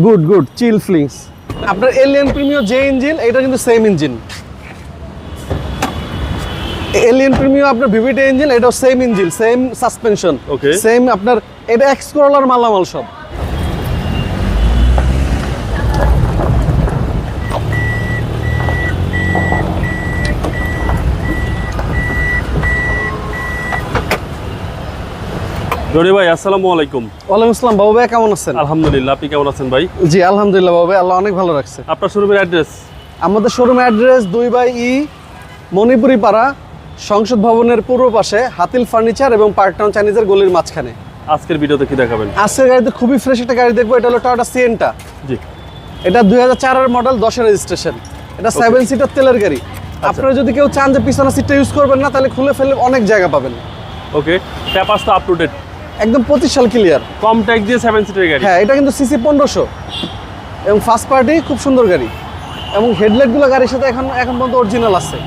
Good good চিল feelings. আপনার alien Premio যে engine, এটা কিন্তু সেম ইঞ্জিন। এলিয়ান প্রিমিও আপনার ভিভিটি ইঞ্জিন, এটাও same engine, same suspension, same আপনার এটা এক্স করোলার মালামাল সব। রনি ভাই আসসালামু আলাইকুম। ওয়ালাইকুম আসসালাম। বাবু ভাই কেমন আছেন? আলহামদুলিল্লাহ, আপনি কেমন আছেন ভাই? জি আলহামদুলিল্লাহ বাবু ভাই, আল্লাহ অনেক ভালো রাখছে। আপনার শোরুমের অ্যাড্রেস? আমাদের শোরুম অ্যাড্রেস 2/E মণিপুরি পাড়া, সংসদ ভবনের পূর্ব পাশে, হাতিল ফার্নিচার এবং পার্কটাউন চাইনিজের গলির মাঝখানে। আজকের ভিডিওতে কি দেখাবেন? আজকের গাড়িতে খুবই ফ্রেশ একটা গাড়ি দেখবো। এটা হলো টয়োটা সিয়েন্টা। জি, এটা 2004 এর মডেল, 10 এর রেজিস্ট্রেশন। এটা 7 সিটার তেলের গাড়ি। আপনারা যদি কেউ চান যে পিছনের সিটটা ইউজ করবেন না, তাহলে খুলে ফেলে অনেক জায়গা পাবেন। ওকে, পেপারস তো আপ টু ডেট, একদম 25 সাল ক্লিয়ার। কম ট্যাক্স দিয়ে 7 সিটের গাড়ি। হ্যাঁ, এটা কিন্তু সিসি 1500 এবং ফার্স্ট পার্টি, খুব সুন্দর গাড়ি। এবং হেডলাইটগুলো গাড়ির সাথে এখন পর্যন্ত অরিজিনাল আছে।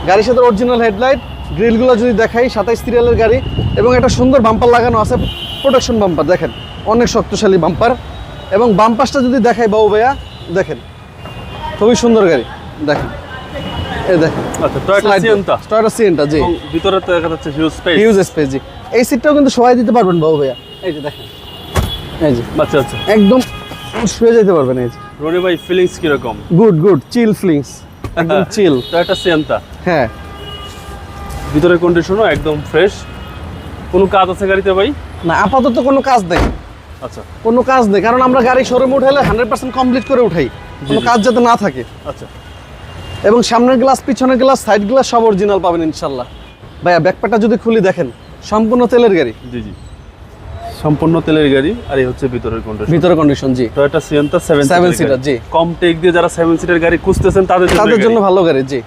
গাড়ির সাথে অরিজিনাল হেডলাইট, গ্রিলগুলো যদি দেখাই 27 সিরিয়ালের গাড়ি। এবং একটা সুন্দর বাম্পার লাগানো আছে, প্রোটেকশন বাম্পার, দেখেন অনেক শক্তিশালী বাম্পার। এবং বাম্পাসটা যদি দেখাই বাবু ভাইয়া, দেখেন খুবই সুন্দর গাড়ি, দেখেন এই দেখেন। আচ্ছা, টয়োটা সিয়েন্টা। টয়োটা সিয়েন্টা, জি। ভিতরে তো দেখা যাচ্ছে হিউজ স্পেস। হিউজ স্পেস, জি। এই সিটটাও কিন্তু সবাই দিতে পারবেন বাবু ভাইয়া, এই যে দেখেন, এই যে আচ্ছা আচ্ছা, একদম শুয়ে যেতে পারবেন। এই যে রনি ভাই ফিলিংস কি রকম? গুড গুড চিল ফিলিংস, একদম চিল। টয়োটা সিয়েন্টা, হ্যাঁ, ভিতরের কন্ডিশনও একদম ফ্রেশ। কোনো কাজ আছে গাড়িতে ভাই? না আপাতত কোনো কাজ নেই। আচ্ছা কোনো কাজ নেই, কারণ আমরা গাড়ি শোরুমে উঠাইলে 100% কমপ্লিট করে উঠাই, কোনো কাজ যাতে না থাকে। আচ্ছা, এবং সামনের গ্লাস, পিছনের গ্লাস, সাইড গ্লাস সব অরিজিনাল পাবেন ইনশাল্লাহ। ভাইয়া ব্যাকপ্যাকটা যদি খুলি দেখেন, সম্পূর্ণ তেলের গাড়ি। জি জি, সম্পূর্ণ তেলের গাড়ি। আর এই হচ্ছে ভিতরের কন্ডিশন। ভিতরে কন্ডিশন, জি। টয়োটা সিয়েন্টা 7 সিটার, জি। কম টেক দিয়ে যারা 7 সিটের গাড়ি খুঁজতেছেন তাদের জন্য ভালো গাড়ি, জি।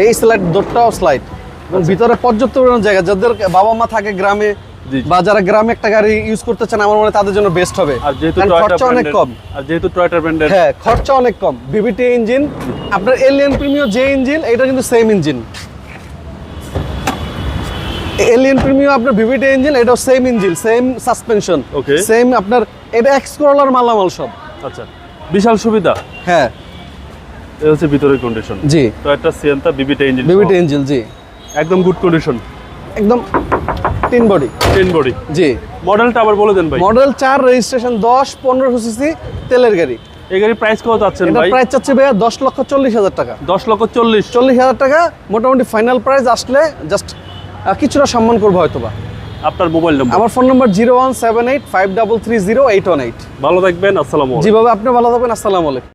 এই স্লাইড, দোরটাও স্লাইড। এবং ভিতরে পর্যাপ্ত পরিমাণ জায়গা, যাদের বাবা মা থাকে গ্রামে বা যারা গ্রামে একটা গাড়ি ইউজ করতে চান, আমার মনে হয় তাদের জন্য বেস্ট হবে। আর যেহেতু খরচা অনেক কম, আর যেহেতু টয়োটা ব্র্যান্ডের, হ্যাঁ খরচা অনেক কম। ভিভিটি ইঞ্জিন, আপনার এলিয়ান প্রিমিও যে ইঞ্জিন, এটা কিন্তু সেম ইঞ্জিন। এলিয়ান প্রিমিও আপনার ভিভিটি ইঞ্জিন, এটাও same engine, same suspension, same আপনার এটা এক্স করোলার মালামাল সব। আচ্ছা, বিশাল সুবিধা। হ্যাঁ, এই হচ্ছে ভিতরের কন্ডিশন, জি। Toyota Sienta VVT engine, VVT engine, জি। একদম গুড কন্ডিশন, একদম 10 বডি, 10 বডি, জি। মডেলটা আবার বলে দেন ভাই। মডেল 4, রেজিস্ট্রেশন 10, 1500 সিসি তেলের গাড়ি। এই গাড়ির প্রাইস কত চাচ্ছেন এটা ভাই? প্রাইস চাচ্ছে ভাইয়া 10,40,000 টাকা। 10,40,000 টাকা মোটামুটি ফাইনাল প্রাইস। আসলে জাস্ট কিছুটা সম্মান করবো হয়তোবা। আপনার মোবাইল নম্বর? আমার ফোন নম্বর 01785330818। ভালো থাকবেন, আসসালামু আলাইকুম। যেভাবে আপনি ভালো থাকবেন, আসসালামু আলাইকুম।